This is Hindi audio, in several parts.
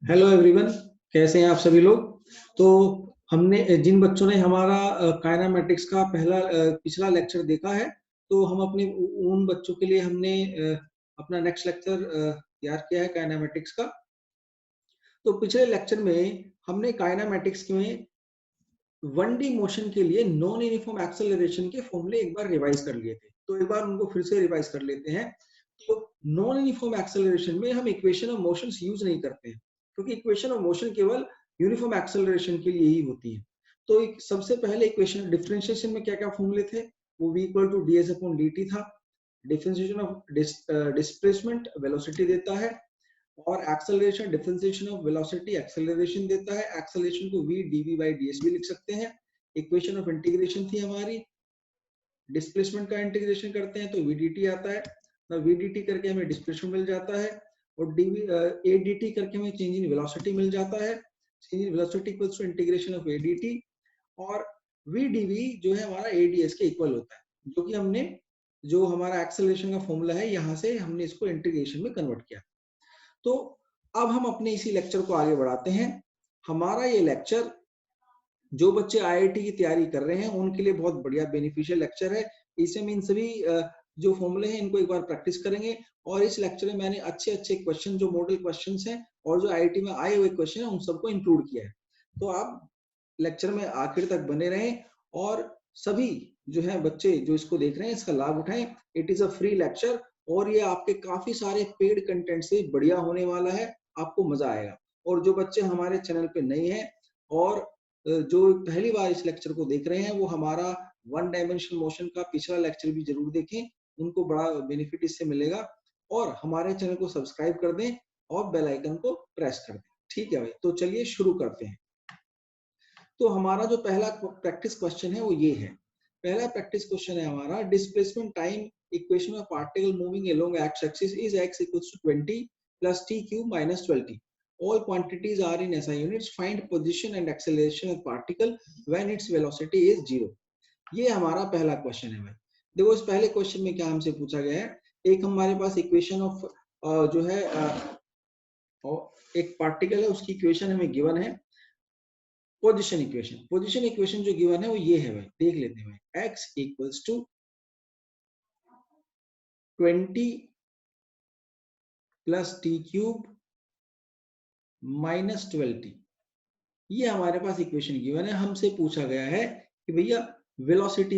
हेलो एवरीवन, कैसे हैं आप सभी लोग। तो हमने जिन बच्चों ने हमारा काइनेमेटिक्स का पिछला लेक्चर देखा है, तो हम अपने उन बच्चों के लिए हमने अपना नेक्स्ट लेक्चर तैयार किया है काइनेमेटिक्स का। तो पिछले लेक्चर में हमने काइनेमेटिक्स में 1D मोशन के लिए नॉन यूनिफॉर्म एक्सेलरेशन के फॉर्मूले एक बार रिवाइज कर लिए थे, तो एक बार उनको फिर से रिवाइज कर लेते हैं। तो नॉन यूनिफॉर्म एक्सेलरेशन में हम इक्वेशन ऑफ मोशंस यूज नहीं करते हैं, क्योंकि इक्वेशन ऑफ मोशन केवल यूनिफॉर्म एक्सेलरेशन के लिए ही होती है। तो सबसे पहले इक्वेशन डिफरेंशिएशन में क्या क्या फॉर्मूले थे, वो v equal to ds upon dt था। डिफरेंशिएशन ऑफ डिस्प्लेसमेंट वेलोसिटी देता है, और acceleration differentiation of velocity acceleration देता है। एक्सेलरेशन को v dv by ds भी लिख सकते हैं। इक्वेशन ऑफ इंटीग्रेशन थी हमारी, डिस्प्लेसमेंट का इंटीग्रेशन करते हैं तो vdt आता है, ना vdt करके हमें डिस्प्लेसमेंट मिल जाता है, और dv adt करके हमें चेंज इन वेलोसिटी मिल जाता है। Change in velocity equals to integration of adt, और vdv जो है हमारा ads के इक्वल होता है, जो कि हमने जो हमारा एक्सेलरेशन का फॉर्मूला है यहाँ से हमने इसको इंटीग्रेशन में कन्वर्ट किया। तो अब हम अपने इसी लेक्चर को आगे बढ़ाते हैं। हमारा ये लेक्चर जो बच्चे आईआईटी की तैयारी कर रहे हैं उनके लिए बहुत बढ़िया बेनिफिशियल लेक्चर है। इसमें इन सभी जो फॉर्मूले हैं इनको एक बार प्रैक्टिस करेंगे, और इस लेक्चर में मैंने अच्छे अच्छे क्वेश्चन जो मॉडल क्वेश्चंस हैं और जो आईआईटी में आए हुए क्वेश्चन हैं उन सबको इंक्लूड किया है। तो आप लेक्चर में आखिर तक बने रहें, और सभी जो है बच्चे जो इसको देख रहे हैं इसका लाभ उठाएं। It is a free lecture, और ये आपके काफी सारे पेड कंटेंट से बढ़िया होने वाला है, आपको मजा आएगा। और जो बच्चे हमारे चैनल पे नए हैं और जो पहली बार इस लेक्चर को देख रहे हैं, वो हमारा वन डायमेंशन मोशन का पिछला लेक्चर भी जरूर देखें, उनको बड़ा बेनिफिट इससे मिलेगा। और हमारे चैनल को सब्सक्राइब कर दें और बेल आइकन को प्रेस कर दें। ठीक है भाई, तो चलिए शुरू करते हैं। तो हमारा जो पहला प्रैक्टिस क्वेश्चन है वो ये है। पहला प्रैक्टिस क्वेश्चन है हमारा, displacement time equation of particle moving along X axis is x equals to 20 plus t cube minus 12t. All quantities are in SI units. Find position and acceleration of particle when its velocity is 0. ये हमारा पहला क्वेश्चन है भाई। देखो इस पहले क्वेश्चन में क्या हमसे पूछा गया है, एक हमारे पास इक्वेशन ऑफ जो है एक पार्टिकल है उसकी इक्वेशन हमें गिवन है। पोजीशन इक्वेशन जो गिवन है वो ये है भाई, देख लेते हैं भाई। x equals to 20 plus t cube minus 12t, ये हमारे पास इक्वेशन गिवन है। हमसे पूछा गया है कि भैया वेलोसिटी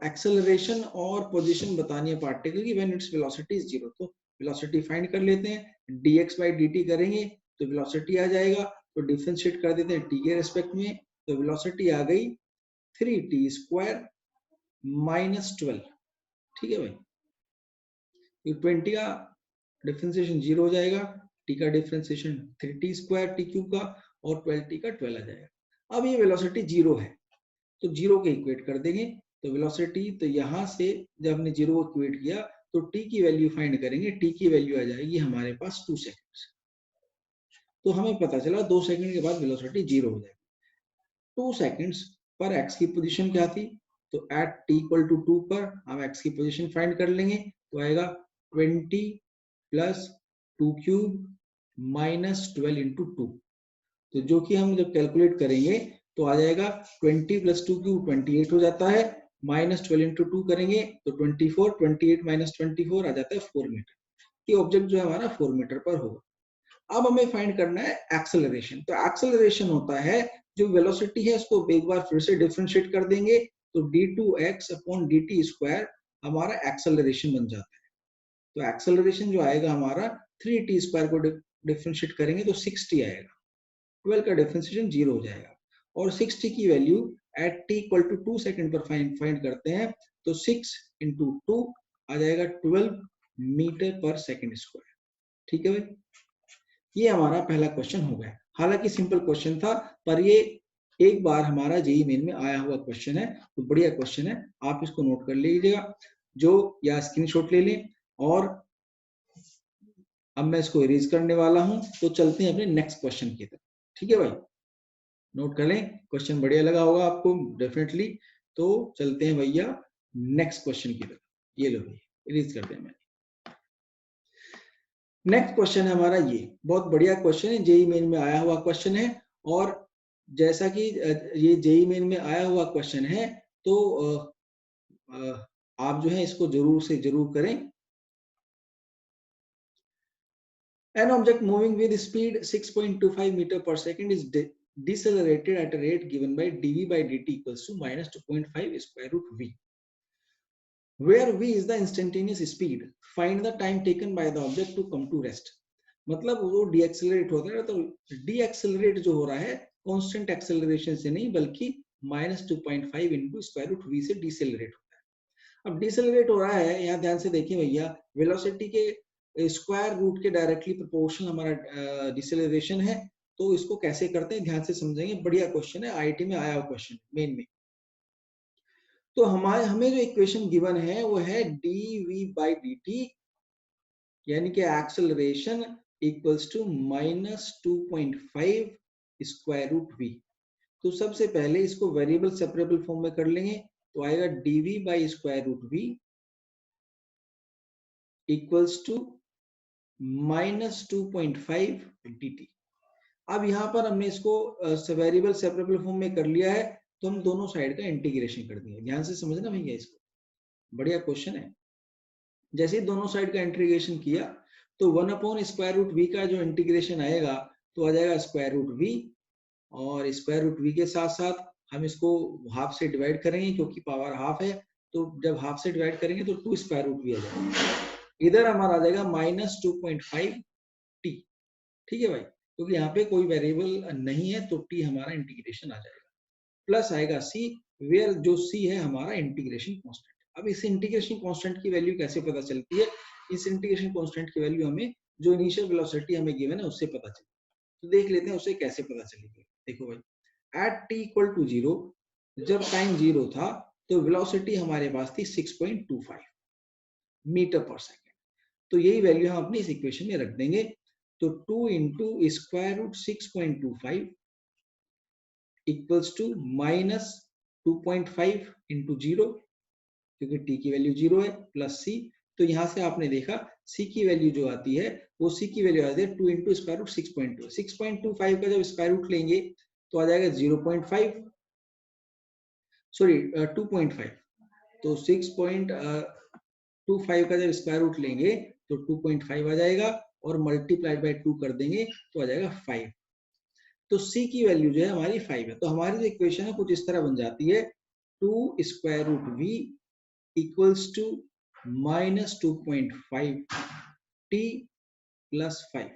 एक्सेलरेशन और पोजीशन बतानी है पार्टिकल की व्हेन इट्स वेलोसिटी इज 0। तो वेलोसिटी फाइंड कर लेते हैं, dx बाई dt करेंगे तो वेलोसिटी आ जाएगा, तो डिफरेंशिएट कर देते हैं t के रेस्पेक्ट में, तो वेलोसिटी आ गई 3t स्क्वायर माइनस 12। ठीक है भाई, 20 का डिफरेंशिएशन 0 हो जाएगा, t का differentiation 3t square T cube का, और 12t का 12 आ जाएगा। अब ये वेलोसिटी 0 है तो 0 के इक्वेट कर देंगे, तो वेलोसिटी तो यहां से जब हमने 0 को इक्वेट किया तो t की वैल्यू फाइंड करेंगे, t की वैल्यू आ जाएगी हमारे पास 2 सेकंड्स। तो हमें पता चला 2 सेकंड के बाद वेलोसिटी 0 हो जाएगी। 2 सेकंड्स पर x की पोजीशन क्या थी, तो एट t इक्वल टू 2 पर हम x की पोजीशन फाइंड कर लेंगे, तो आएगा 20 प्लस 2 क्यूब माइनस 12 इंटू 2। तो जो कि हम जब कैलकुलेट करेंगे तो आ जाएगा 20 प्लस 2 क्यूब 28 हो जाता है, माइनस 12 इंटू 2 करेंगे तो 24, 28 माइनस 24 आ जाता है 4 मीटर। ये ऑब्जेक्ट जो है हमारा 4 मीटर पर होगा। अब हमें फाइंड करना है एक्सेलरेशन। तो एक्सेलरेशन होता है जो वेलोसिटी है उसको एक बार फिर से डिफरेंशिएट कर देंगे, तो d2x अपॉन dt स्क्वायर हमारा एक्सेलरेशन बन जाता है। तो एक्सेलरेशन जो आएगा हमारा 3t स्क्वायर को डिफरेंशिएट करेंगे तो 6t आएगा, 12 का डिफरेंशिएशन 0 हो जाएगा, और 6t की value at t equal to 2 second पर फाइंड करते हैं, तो 6 इंटू 2 आ जाएगा 12 मीटर पर सेकंड स्क्वायर। ठीक है भाई, ये हमारा पहला क्वेश्चन हो गया। हालांकि सिंपल क्वेश्चन था, पर ये एक बार हमारा जेईई मेन में आया हुआ क्वेश्चन है, तो बढ़िया क्वेश्चन है, आप इसको नोट कर लीजिएगा जो, या स्क्रीनशॉट ले लें। और अब मैं इसको इरेज करने वाला हूं, तो चलते हैं अपने नेक्स्ट क्वेश्चन की तरफ। ठीक है भाई, नोट कर लें, क्वेश्चन बढ़िया लगा होगा आपको डेफिनेटली। तो चलते हैं भैया नेक्स्ट क्वेश्चन की तरफ। ये लो भैया, इरेज करते हैं। नेक्स्ट क्वेश्चन है हमारा, ये बहुत बढ़िया क्वेश्चन है, जेई मेन में आया हुआ क्वेश्चन है। और जैसा कि ये जेई मेन में आया हुआ क्वेश्चन है, तो आप जो है इसको जरूर से जरूर करें। An object moving with speed 6.25 meter per second is decelerated at a rate given by dv by dt equals to minus 2.5 square root v, where v is the instantaneous speed. Find the time taken by the object to come to rest. मतलब वो डीएक्सेलरेट होता है, तो डीएक्सेलरेट जो हो रहा है कांस्टेंट एक्सेलरेशन से नहीं, बल्कि -2.5 इंटू स्क्वायर रूट वी से डीसेलरेट होता है। अब डीसेलरेट हो रहा है, यहाँ ध्यान से देखिए भैया, वेलोसिटी के स्क्वायर रूट के डायरेक्टली प्रोपोर्शनल हमारा डिसेलरेशन है। तो इसको कैसे करते हैं ध्यान से समझेंगे, बढ़िया क्वेश्चन है, आईआईटी में आया हुआ क्वेश्चन मेन में। तो हमें जो इक्वेशन गिवन है वो है dv by dt, यानी कि acceleration equals to -2.5 square root v. तो सबसे पहले इसको वेरिएबल सेपरेबल फॉर्म में कर लेंगे, तो आएगा dv by square root v equals to -2.5 dt। अब यहाँ पर हमने इसको वेरिएबल सेपरेबल फॉर्म में कर लिया है, तो हम दोनों साइड का इंटीग्रेशन कर देंगे। ध्यान से समझना भैया इसको, बढ़िया क्वेश्चन है। जैसे ही दोनों साइड का इंटीग्रेशन किया, तो 1 स्क्वायर रूट वी का जो इंटीग्रेशन आएगा, तो आ जाएगा स्क्वायर रूट वी, और स्क्वायर रूट वी के साथ साथ हम इसको हाफ से डिवाइड करेंगे, क्योंकि पावर हाफ है, तो जब हाफ से डिवाइड करेंगे तो 2 स्क्वायर रूट वी आ जाएगा। इधर हमारा आ जाएगा -2.5 टी, ठीक है भाई, क्योंकि यहाँ पे कोई वेरिएबल नहीं है, तो टी हमारा इंटीग्रेशन आ जाएगा, प्लस आएगा सी, वेयर जो सी है हमारा इंटीग्रेशन कांस्टेंट। अब इस इंटीग्रेशन कांस्टेंट की वैल्यू कैसे पता चलती है? इस इंटीग्रेशन कांस्टेंट की वैल्यू हमें जो इनिशियल वेलोसिटी हमें गिवन है उससे पता चलती है। तो देख लेते हैं उसे कैसे पता चलेगी। देखो भाई, एट टी इक्वल टू 0, जब टाइम 0 था, तो वेलोसिटी हमारे पास थी 6.25 मीटर पर सेकेंड। तो यही वैल्यू हम अपनी इस इक्वेशन में रख देंगे। तो 2 into square root 6.25 equals to -2.5 into 0, क्योंकि टी की वैल्यू 0 है, प्लस सी। तो यहां से आपने देखा सी की वैल्यू जो आती है, वो सी की वैल्यू आती है 2 इंटू स्क्वायर रूट 6.25 का जब स्क्वायर रूट लेंगे तो आ जाएगा 0.5, सॉरी 2.5। तो 6.25 का जब स्क्वायर रूट लेंगे तो 2.5 आ जाएगा, और मल्टीप्लाइड बाय 2 कर देंगे तो आ जाएगा 5। तो c की वैल्यू जो है हमारी 5 है। तो हमारी जो इक्वेशन है कुछ इस तरह बन जाती है, 2 square root v equals to -2.5 t plus 5।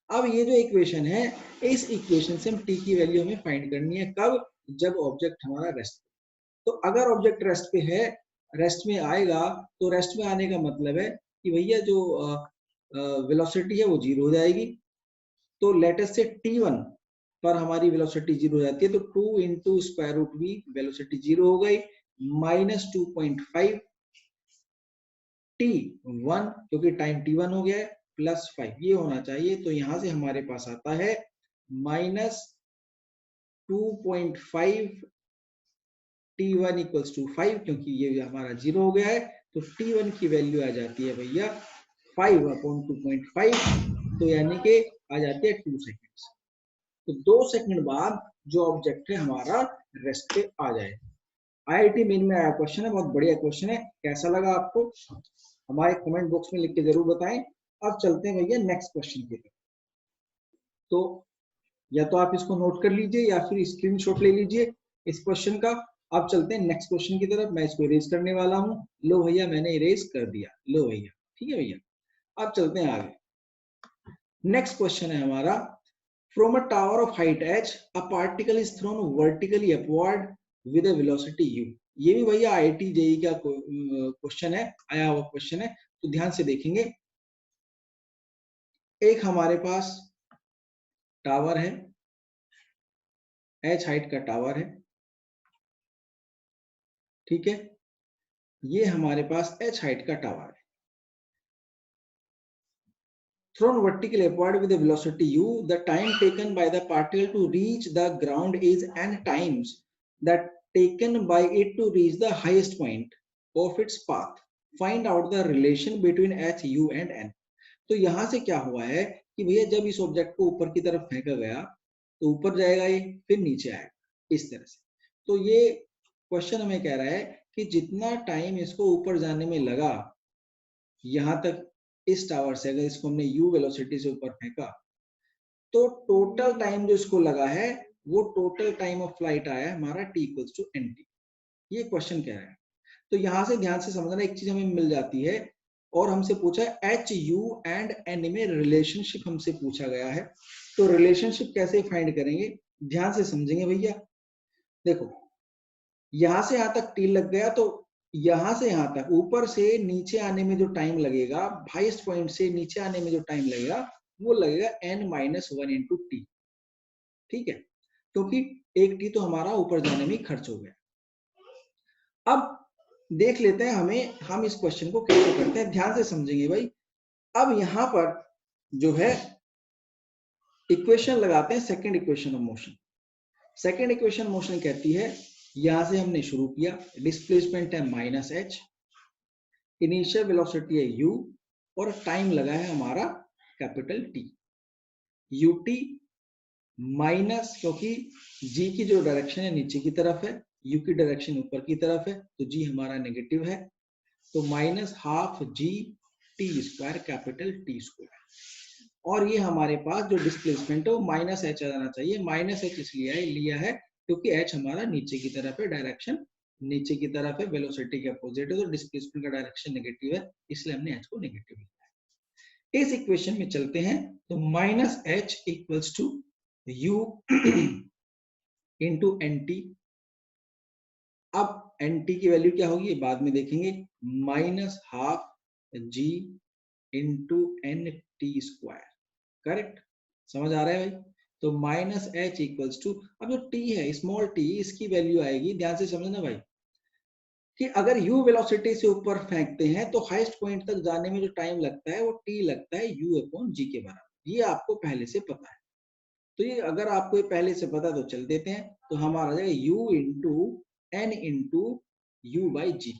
अब ये जो इक्वेशन है, इस इक्वेशन से हम t की वैल्यू हमें फाइंड करनी है, कब? जब ऑब्जेक्ट हमारा रेस्ट। तो अगर ऑब्जेक्ट रेस्ट पे है, रेस्ट में आएगा, तो रेस्ट में आने का मतलब है कि भैया जो वेलोसिटी है वो 0 हो जाएगी। तो लेटेस्ट से t1 पर हमारी वेलोसिटी 0 हो जाती है, तो 2 into square root v, velocity 0 हो गई, -2.5 t1, क्योंकि टाइम t1 हो गया है, प्लस 5 ये होना चाहिए। तो यहां से हमारे पास आता है -2.5 t1 इक्वल्स टू 5, क्योंकि ये हमारा 0 हो गया है। तो t1 की वैल्यू आ जाती है भैया 5/2.5, तो यानी कि आ जाती है 2 सेकेंड्स। तो 2 सेकंड बाद जो ऑब्जेक्ट है हमारा रेस्ट पे आ जाए। आईआईटी मेन में आया क्वेश्चन है, बहुत बढ़िया क्वेश्चन है। कैसा लगा आपको हमारे कमेंट बॉक्स में लिख के जरूर बताएं। अब चलते हैं भैया नेक्स्ट क्वेश्चन की तरफ। तो या तो आप इसको नोट कर लीजिए या फिर स्क्रीनशॉट ले लीजिए इस क्वेश्चन का। अब चलते हैं नेक्स्ट क्वेश्चन की तरफ। मैं इसको इरेज करने वाला हूँ। लो भैया, मैंने इरेज कर दिया। लो भैया, ठीक है भैया। अब चलते हैं आगे। नेक्स्ट क्वेश्चन है हमारा, from a tower of height h a particle is thrown vertically upward with a velocity u। ये भी भैया आईआईटी जेई का क्वेश्चन है, आया हुआ क्वेश्चन है। तो ध्यान से देखेंगे, एक हमारे पास टावर है, h हाइट का टावर है, ठीक है। ये हमारे पास h हाइट का टावर है, thrown vertically upward with a velocity u, the time taken by the particle to reach the ground is n times that taken by it to reach the highest point of its path. Find out the relation between h, u and n। तो यहां से क्या हुआ है कि भैया जब इस ऑब्जेक्ट को ऊपर की तरफ फेंका गया तो ऊपर जाएगा ये, फिर नीचे आएगा इस तरह से। तो ये क्वेश्चन हमें कह रहा है कि जितना टाइम इसको ऊपर जाने में लगा यहां तक इस टावर से, अगर इसको हमने u वेलोसिटी से ऊपर फेंका तो टोटल टाइम जो इसको लगा है वो टोटल टाइम ऑफ फ्लाइट आया हमारा t इक्वल्स टू nt। ये क्वेश्चन कह रहा है। तो यहां से ध्यान से समझना, एक चीज हमें मिल जाती है और हमसे पूछा है एच यू एंड एन में रिलेशनशिप हमसे पूछा गया है। तो रिलेशनशिप कैसे फाइंड करेंगे, ध्यान से समझेंगे भैया। देखो यहां से यहां तक टी लग गया, तो यहां से यहां तक ऊपर से नीचे आने में जो टाइम लगेगा, हाईएस्ट पॉइंट से नीचे आने में जो टाइम लगेगा वो लगेगा n-1 इंटू टी। ठीक है, क्योंकि एक टी तो हमारा ऊपर जाने में खर्च हो गया। अब देख लेते हैं हम इस क्वेश्चन को कैसे करते हैं, ध्यान से समझेंगे भाई। अब यहां पर जो है इक्वेशन लगाते हैं, second equation of motion. Second equation motion कहती है, यहां से हमने शुरू किया, डिस्प्लेसमेंट है माइनस एच, इनिशियल वेलोसिटी है u और टाइम लगा है हमारा कैपिटल टी। ut माइनस, क्योंकि g की जो डायरेक्शन है नीचे की तरफ है, u की डायरेक्शन ऊपर की तरफ है, तो g हमारा नेगेटिव है, तो माइनस हाफ जी t square capital T square. और ये हमारे पास जो डिस्प्लेसमेंट है वो माइनस एच आ जाना चाहिए। माइनस एच इसलिए लिया है क्योंकि एच हमारा नीचे की तरफ है, डायरेक्शन नीचे की तरफ है, वेलोसिटी के अपोजिट है, तो डिस्प्लेसमेंट का डायरेक्शन नेगेटिव है, इसलिए हमने एच को नेगेटिव लिया है। इस इक्वेशन में चलते हैं, तो minus h equals to u into n t. अब एन टी की वैल्यू क्या होगी बाद में देखेंगे, minus half g into n t square. Correct, समझ आ रहा है भाई। तो माइनस एच इक्वल्स टू, अब जो टी है स्मॉल टी, इसकी वैल्यू आएगी, ध्यान से समझना भाई, कि अगर u वेलोसिटी से ऊपर फेंकते हैं तो हाईएस्ट पॉइंट तक जाने में जो टाइम लगता है वो t लगता है u अपॉन g के बराबर। ये आपको पहले से पता है, तो ये अगर आपको ये पहले से पता तो चल देते हैं। तो हमारा जाएगा u into n into u by g,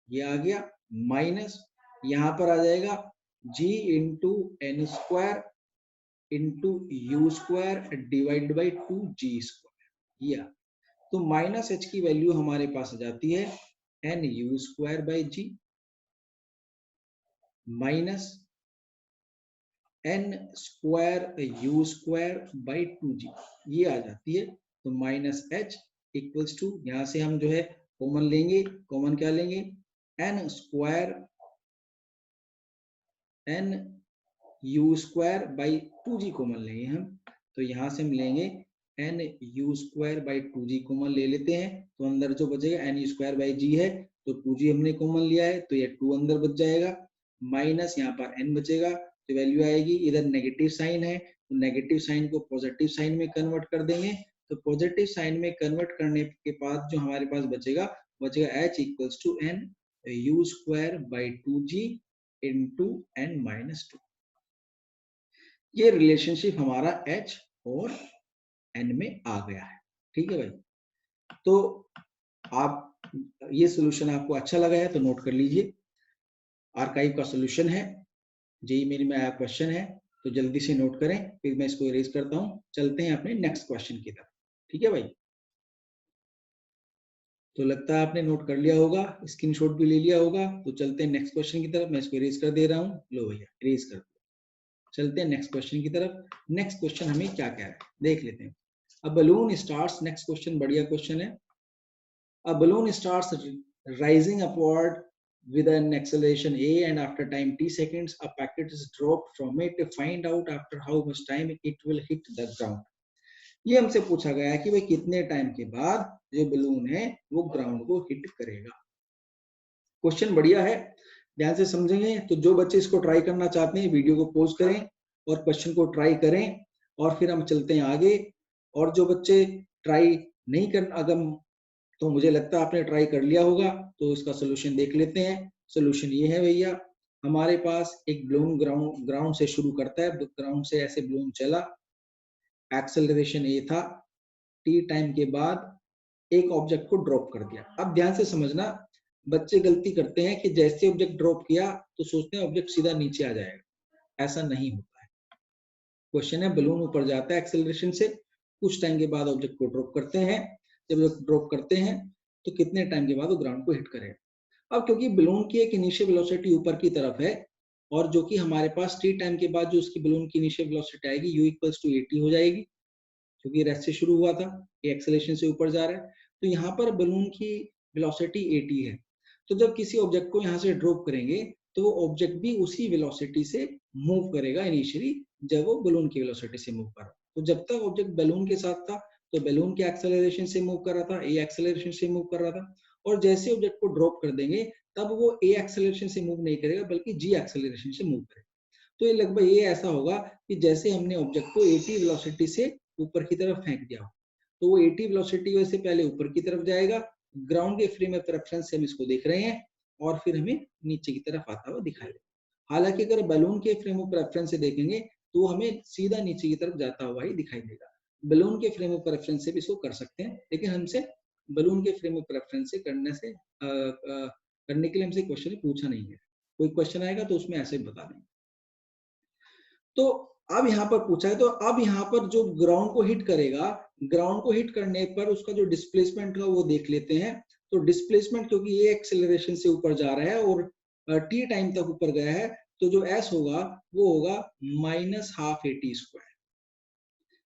ये आ गया, माइनस यहां पर आ जाएगा g into n square into u square divide by 2g square. या तो माइनस एच की वैल्यू हमारे पास आ जाती है n u square by g minus n square u square by 2g, ये आ जाती है। तो माइनस एच इक्वल्स टू, यहां से हम जो है कॉमन लेंगे, कॉमन क्या लेंगे, n square n u square by 2g common लेंगे हम। तो यहां से हम लेंगे n u square by 2g common ले लेते हैं, तो अंदर जो बचेगा n u square by g है, तो 2g हमने कॉमन लिया है तो ये 2 अंदर बच जाएगा, माइनस यहाँ पर n बचेगा, तो वैल्यू आएगी, इधर नेगेटिव साइन है तो नेगेटिव साइन को पॉजिटिव साइन में कन्वर्ट कर देंगे। तो पॉजिटिव साइन में कन्वर्ट करने के बाद जो हमारे पास बचेगा h equals to n u square by 2g into n minus 2। ये रिलेशनशिप हमारा h और n में आ गया है। ठीक है भाई, तो आप ये सॉल्यूशन आपको अच्छा लगा है तो नोट कर लीजिए, आर्काइव का सॉल्यूशन है, जेईई मेन में आया क्वेश्चन है, तो जल्दी से नोट करें, फिर मैं इसको इरेज करता हूं, चलते हैं अपने नेक्स्ट क्वेश्चन की तरफ। ठीक है भाई, तो लगता है आपने नोट कर लिया होगा, स्क्रीनशॉट भी ले लिया होगा, तो चलते हैं नेक्स्ट क्वेश्चन की तरफ। मैं इसको इरेज कर दे रहा हूँ, लो भैया इरेज कर, चलते हैं नेक्स्ट क्वेश्चन की तरफ। नेक्स्ट क्वेश्चन हमें क्या कह रहा है देख लेते हैं। A balloon starts, next question बढ़िया क्वेश्चन है। A balloon starts rising upward with an acceleration a, and after time t seconds a packet is dropped from it. Find out after how much time it will hit the ground. ये हमसे पूछा गया है कि भाई कितने टाइम के बाद जो बलून है वो ग्राउंड को हिट करेगा। क्वेश्चन बढ़िया है, ध्यान से समझेंगे। तो जो बच्चे इसको ट्राई करना चाहते हैं वीडियो को पॉज करें और क्वेश्चन को ट्राई करें, और फिर हम चलते हैं आगे। और जो बच्चे ट्राई नहीं कर, अगर तो मुझे लगता है आपने ट्राई कर लिया होगा, तो इसका सोल्यूशन देख लेते हैं। सोल्यूशन ये है भैया, हमारे पास एक बलून ग्राउंड से शुरू करता है, ग्राउंड से ऐसे बलून चला, एक्सेलरेशन ए था, टी टाइम के बाद एक ऑब्जेक्ट को ड्रॉप कर दिया। अब ध्यान से समझना, बच्चे गलती करते हैं कि जैसे ऑब्जेक्ट ड्रॉप किया तो सोचते हैं ऑब्जेक्ट सीधा नीचे आ जाएगा, ऐसा नहीं होता है। क्वेश्चन है बलून ऊपर जाता है एक्सेलरेशन से, कुछ टाइम के बाद ऑब्जेक्ट को ड्रॉप करते हैं, जब ड्रॉप करते हैं तो कितने टाइम के बाद वो ग्राउंड को हिट करेगा। अब क्योंकि बलून की एक इनिशियल वेलोसिटी ऊपर की तरफ है और जो कि हमारे पास t टाइम के बाद जो उसकी बलून की इनिशियल वेलोसिटी आएगी u इक्वल्स टू at हो जाएगी, क्योंकि रेस्ट से शुरू हुआ था, ये एक्सेलरेशन से ऊपर जा रहा है, तो यहाँ पर बलून की वेलोसिटी at है। तो जब किसी ऑब्जेक्ट को यहाँ से ड्रॉप करेंगे तो वो ऑब्जेक्ट भी उसी वेलोसिटी से मूव करेगा इनिशियली, जब वो बलून की वेलोसिटी से मूव कर रहा। तो जब तक ऑब्जेक्ट बलून के साथ था तो बलून के एक्सेलरेशन से मूव कर रहा था, ए एक्सेलरेशन से मूव कर रहा था, और जैसे ऑब्जेक्ट को ड्रॉप कर देंगे तब वो ए एक्सेलरेशन से मूव नहीं करेगा बल्कि जी एक्सेलरेशन से मूव करेगा। तो ये लगभग ये ऐसा होगा कि जैसे हमने ऑब्जेक्ट को 80 वेलोसिटी से ऊपर की तरफ फेंक दिया हो, तो वो 80 वेलोसिटी से पहले ऊपर की तरफ जाएगा, ग्राउंड के फ्रेम ऑफ रेफरेंस से हम इसको देख रहे हैं, और फिर हमें नीचे की तरफ आता हुआ दिखाई देगा। हालांकि अगर बलून के फ्रेम ऑफ रेफरेंस से देखेंगे तो हमें सीधा नीचे की तरफ जाता हुआ ही दिखाई देगा। बलून के फ्रेम ऑफ रेफरेंस से भी इसको कर सकते हैं, लेकिन हमसे बलून के फ्रेम ऑफ रेफरेंस से करने के लिए हमसे क्वेश्चन पूछा नहीं है। कोई क्वेश्चन आएगा तो उसमें ऐसे बता देंगे। तो अब यहाँ पर पूछा है, तो अब यहाँ पर जो ग्राउंड को हिट करेगा, ग्राउंड को हिट करने पर उसका जो डिस्प्लेसमेंट का वो देख लेते हैं। तो डिस्प्लेसमेंट क्योंकि ये एक्सेलरेशन से ऊपर जा रहा है और टी टाइम तक ऊपर गया है, तो जो एस होगा वो होगा -12 at²।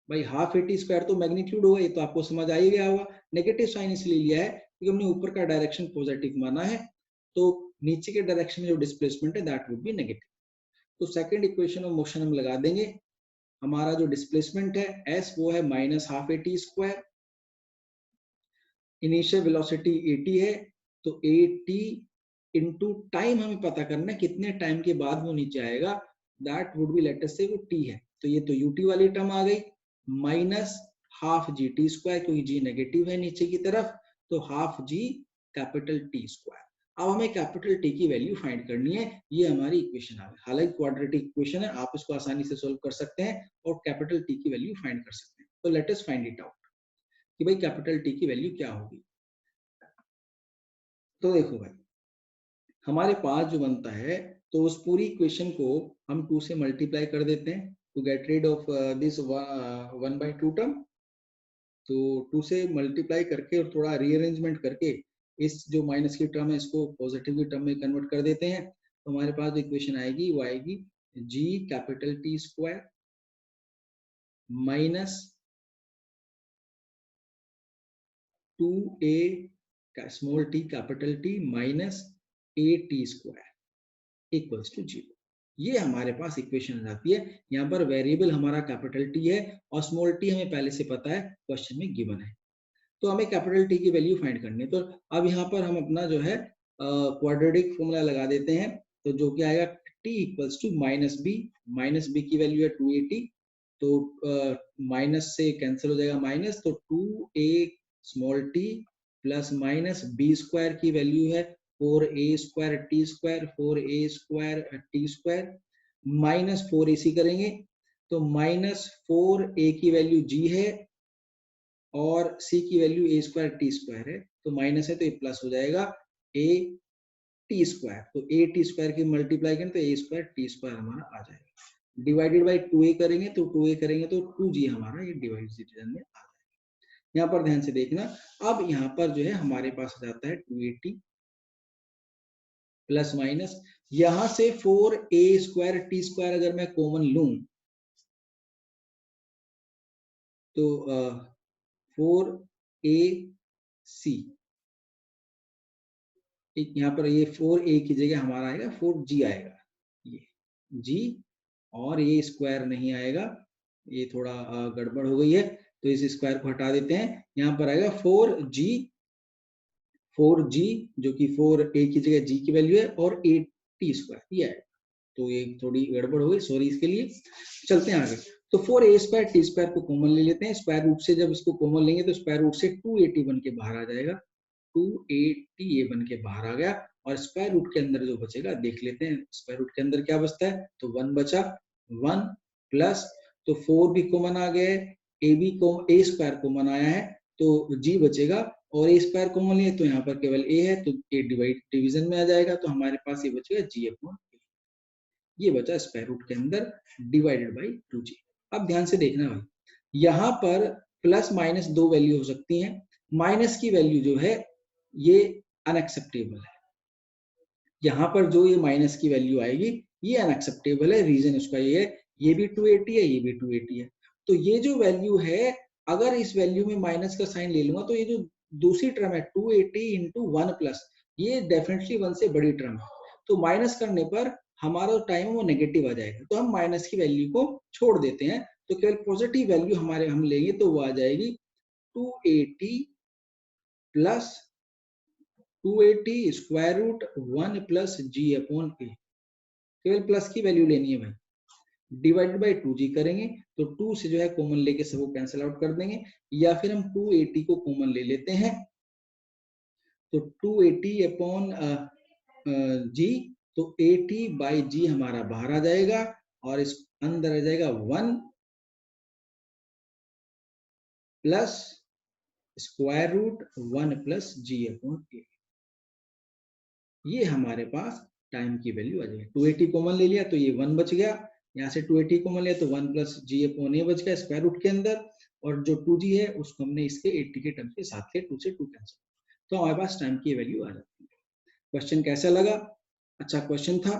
भाई हाफ at² तो मैग्नीट्यूड होगा, ये तो आपको समझ आ ही गया होगा। नेगेटिव साइन इसलिए लिया है क्योंकि हमने ऊपर का डायरेक्शन पॉजिटिव माना है, तो नीचे के डायरेक्शन में जो डिस्प्लेसमेंट है दैट वुड बी नेगेटिव। तो सेकंड इक्वेशन ऑफ मोशन हम लगा देंगे। हमारा जो डिस्प्लेसमेंट है s वो है -12 at², इनिशियल वेलोसिटी 80 है, तो 80 इंटू टाइम हमें पता करना है कितने टाइम के बाद वो नीचे आएगा, that would be let us से वो t है, तो ये तो ut वाली टर्म आ गई, -12 gt², क्योंकि g नेगेटिव है नीचे की तरफ, तो ½ T²। अब हमें कैपिटल T की वैल्यू फाइंड करनी है, ये हमारी इक्वेशन आ गई। हालांकि क्वाड्रेटिक इक्वेशन है, आप इसको आसानी से सोल्व कर सकते हैं और कैपिटल T की वैल्यू फाइंड कर सकते हैं। तो let us find it out कि भाई कैपिटल T की वैल्यू क्या होगी। तो देखो भाई, हमारे पास जो बनता है, तो उस पूरी इक्वेशन को हम 2 से मल्टीप्लाई कर देते हैं to get rid of this 1/2 term. तो 2 से मल्टीप्लाई करके और थोड़ा रीअरेंजमेंट करके इस जो माइनस की टर्म है इसको पॉजिटिव की टर्म में कन्वर्ट कर देते हैं, तो हमारे पास जो इक्वेशन आएगी वो आएगी g capital T² minus 2a small t capital T minus at² equals to 0। ये हमारे पास इक्वेशन आ जाती है। यहाँ पर वेरिएबल हमारा कैपिटल T है और स्मॉल t हमें पहले से पता है, क्वेश्चन में गिवन है, तो हमें कैपिटल T की वैल्यू फाइंड करनी है। तो अब यहाँ पर हम अपना जो है क्वाड्रेटिक फॉर्मूला लगा देते हैं, तो जो कि आएगा t इक्वल्स टू -b की वैल्यू है 280, तो माइनस से कैंसिल हो जाएगा माइनस, तो 2a small t plus -b² की वैल्यू है 4a² t² 4a² t² minus 4ac करेंगे, तो -4a की वैल्यू g है और c की वैल्यू a² t² है, तो माइनस है तो ये प्लस हो जाएगा a t², तो a t² की मल्टीप्लाई करें तो a² t² हमारा आ जाएगा, डिवाइडेड बाय 2a करेंगे तो 2a करेंगे तो 2g हमारा ये डिवीजन में आ जाएगा। यहाँ पर ध्यान से देखना, अब यहाँ पर जो है हमारे पास आ जाता है 280 प्लस माइनस, यहां से 4a² t² अगर मैं कॉमन लूं तो 4ac, एक यहाँ पर ये 4a की जगह हमारा आएगा 4g आएगा, ये g और ये स्क्वायर नहीं आएगा, ये थोड़ा गड़बड़ हो गई है, तो इस स्क्वायर को हटा देते हैं। यहाँ पर आएगा 4g जो कि 4a की जगह g की वैल्यू है और 8t² ये आएगा, तो ये थोड़ी गड़बड़ हो गई, सॉरी इसके लिए। चलते हैं आगे, तो 4a² t² को कॉमन ले लेते हैं, स्क्वायर रूट से जब इसको कॉमन लेंगे तो स्क्वायर रूट से 280 बन के बाहर आ जाएगा, 280 बन के बाहर आ गया, और स्क्वायर रूट के अंदर जो बचेगा देख लेते हैं, स्क्वायर रूट के अंदर क्या बचता है, तो 1 बचा, 1 प्लस, तो 4 भी कॉमन आ गया, a² कॉमन आया है तो g बचेगा, और a² कॉमन लिया तो यहाँ पर केवल a है तो a डिविजन में आ जाएगा, तो हमारे पास ये बचेगा g/a। ये बचा स्क्वायर रूट के अंदर डिवाइडेड बाई 2g। अब ध्यान से देखना भाई, यहाँ पर प्लस माइनस दो वैल्यू हो सकती हैं। माइनस की वैल्यू जो है ये अनएक्सेप्टेबल है, यहाँ पर जो ये माइनस की वैल्यू आएगी ये अनएक्सेप्टेबल है। रीजन उसका ये है, ये भी 280 है, ये भी 280 है। तो ये जो वैल्यू है, अगर इस वैल्यू में माइनस का साइन ले लूंगा तो ये जो दूसरी टर्म है 280 इंटू 1 प्लस, ये डेफिनेटली 1 से बड़ी टर्म है। तो माइनस करने पर हमारा टाइम वो नेगेटिव आ जाएगा, तो हम माइनस की वैल्यू को छोड़ देते हैं, तो केवल पॉजिटिव वैल्यू हमारे हम लेंगे, तो वो आ जाएगी 280 प्लस 280 स्क्वायर रूट 1 प्लस जी अपॉन ए। केवल प्लस की वैल्यू लेनी है भाई, डिवाइडेड बाई 2g करेंगे तो 2 से जो है कॉमन लेके सबको कैंसिल आउट कर देंगे, या फिर हम 280 को कॉमन ले लेते हैं, तो 280 अपॉन जी, तो 80 बाई जी हमारा बाहर आ जाएगा और इस अंदर आ जाएगा 1 प्लस स्क्वायर रूट 1 प्लस जी अपॉन ए। ये हमारे पास टाइम की वैल्यू आ जाएगी। 280 कॉमन ले लिया तो ये 1 बच गया, यहाँ से 280 कॉमन लिया तो 1 प्लस जी अपॉन ए बच गया स्क्वायर रूट के अंदर, और जो 2g है उसको हमने इसके 80 के टर्म के साथ ले, 2 से 2 कैंसिल, तो हमारे पास टाइम की वैल्यू आ जाती है। क्वेश्चन कैसा लगा? अच्छा क्वेश्चन था,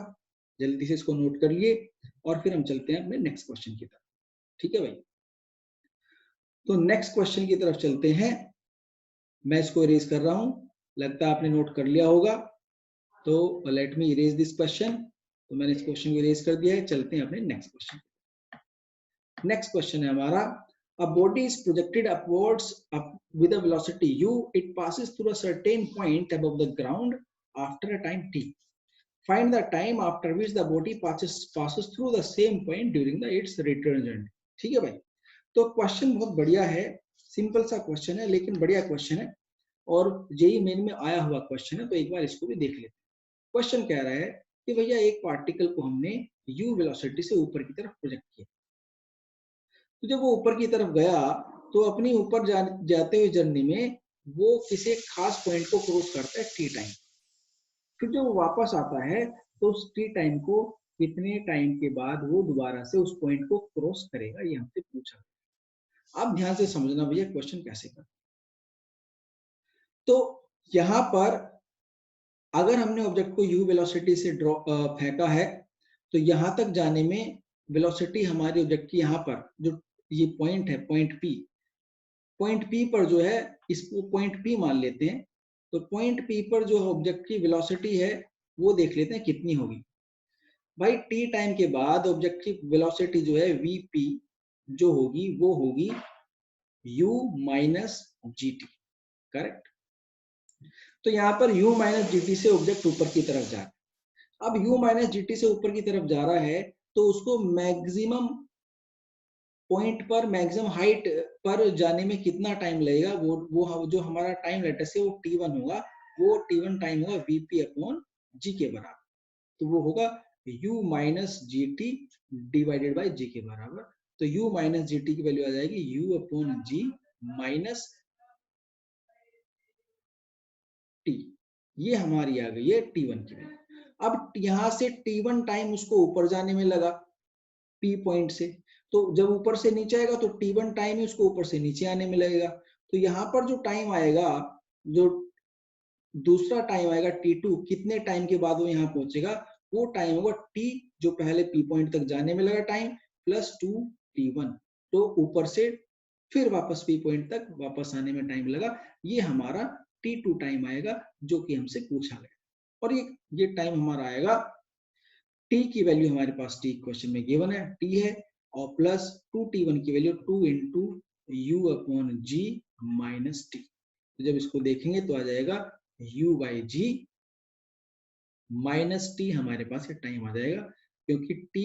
जल्दी से इसको नोट कर लिए और फिर हम चलते हैं अपने नेक्स्ट क्वेश्चन की तरफ। ठीक है भाई, तो नेक्स्ट क्वेश्चन की तरफ चलते हैं। मैं इसको इरेज कर रहा हूं, लगता है आपने नोट कर लिया होगा, तो let me erase this question. तो मैंने इस क्वेश्चन को इरेज कर दिया है, चलते हैं अपने नेक्स्ट क्वेश्चन। नेक्स्ट क्वेश्चन है हमारा, a body is projected upwards up with a velocity u, it passes through a certain point above the ground after a time t, find the time after which the body passes through the same point during the its return journey। ठीक है भाई, तो क्वेश्चन बहुत बढ़िया है, सिंपल सा क्वेश्चन है लेकिन बढ़िया क्वेश्चन है, और जेईई मेन में आया हुआ क्वेश्चन है, तो एक बार इसको भी देख लेते हैं। क्वेश्चन कह रहा है कि भैया एक पार्टिकल को हमने u वेलोसिटी से ऊपर की तरफ प्रोजेक्ट किया, तो जब वो ऊपर की तरफ गया तो अपनी ऊपर जाते हुए जर्नी में वो किसी खास पॉइंट को क्रॉस करता है टी टाइम, फिर जब वो वापस आता है तो उस टी टाइम को कितने टाइम के बाद वो दोबारा से उस पॉइंट को क्रॉस करेगा, ये हमसे पूछा। आप ध्यान से समझना भैया क्वेश्चन कैसे कर, तो यहाँ पर अगर हमने ऑब्जेक्ट को u वेलोसिटी से फेंका है, तो यहाँ तक जाने में वेलोसिटी हमारी ऑब्जेक्ट की यहाँ पर जो ये पॉइंट है, पॉइंट P पर जो है, इसको पॉइंट P मान लेते हैं, तो पॉइंट P पर जो ऑब्जेक्ट की वेलोसिटी है वो देख लेते हैं कितनी होगी। भाई t टाइम के बाद ऑब्जेक्ट की वेलोसिटी जो है vp जो होगी वो होगी u माइनस gt, करेक्ट। तो यहाँ पर u माइनस gt से ऑब्जेक्ट ऊपर की तरफ जा रहा है। अब u माइनस gt से ऊपर की तरफ जा रहा है तो उसको मैक्सिमम पॉइंट पर, मैक्सिमम हाइट पर जाने में कितना टाइम लगेगा, वो जो हमारा टाइम लेटेस्ट है वो t1 होगा, वो t1 टाइम होगा vp अपॉन g के बराबर, तो वो होगा u minus g t divided by g के बराबर। तो u माइनस जी टी की वैल्यू आ जाएगी u upon g minus t, ये हमारी आ गई है t1 की वैल्यू। अब यहाँ से t1 टाइम उसको ऊपर जाने में लगा p पॉइंट से, तो जब ऊपर से नीचे आएगा तो t1 टाइम ही उसको ऊपर से नीचे आने में लगेगा, तो यहाँ पर जो टाइम आएगा, जो दूसरा टाइम आएगा t2, कितने टाइम के बाद वो यहाँ पहुंचेगा, वो टाइम होगा t जो पहले p पॉइंट तक जाने में लगा टाइम प्लस 2t1, तो ऊपर से फिर वापस p पॉइंट तक वापस आने में टाइम लगा, ये हमारा t2 टाइम आएगा जो कि हमसे पूछा गया। और ये टाइम हमारा आएगा, t की वैल्यू हमारे पास t क्वेश्चन में गिवन है, t है, और प्लस 2t1 की value 2 into u upon g minus t. तो जब इसको देखेंगे तो आ जाएगा u by g minus t, हमारे पास ये टाइम आ जाएगा, क्योंकि t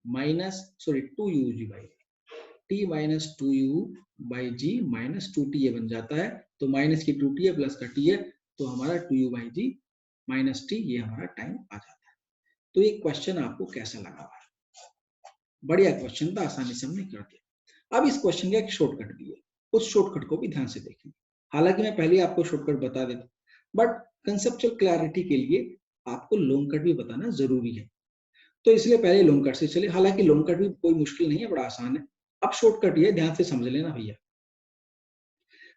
minus sorry 2u g by t minus 2u by g minus 2t ये बन जाता है, तो माइनस की 2t है प्लस का t है, तो हमारा 2u by g minus t ये हमारा टाइम आ जाता है। तो ये क्वेश्चन आपको कैसा लगा? बढ़िया क्वेश्चन था, आसानी से हमने कर दिया। अब इस क्वेश्चन का एक शॉर्टकट भी है, उस शॉर्टकट को भी ध्यान से देखें। हालांकि मैं पहले आपको शॉर्टकट बता देता, बट कंसेप्चुअल क्लैरिटी के लिए आपको लॉन्ग कट भी बताना जरूरी है। तो इसलिए पहले लॉन्ग कट से चले, हालांकि लॉन्ग कट भी कोई मुश्किल नहीं है, बड़ा आसान है। अब शॉर्टकट ये ध्यान से समझ लेना भैया,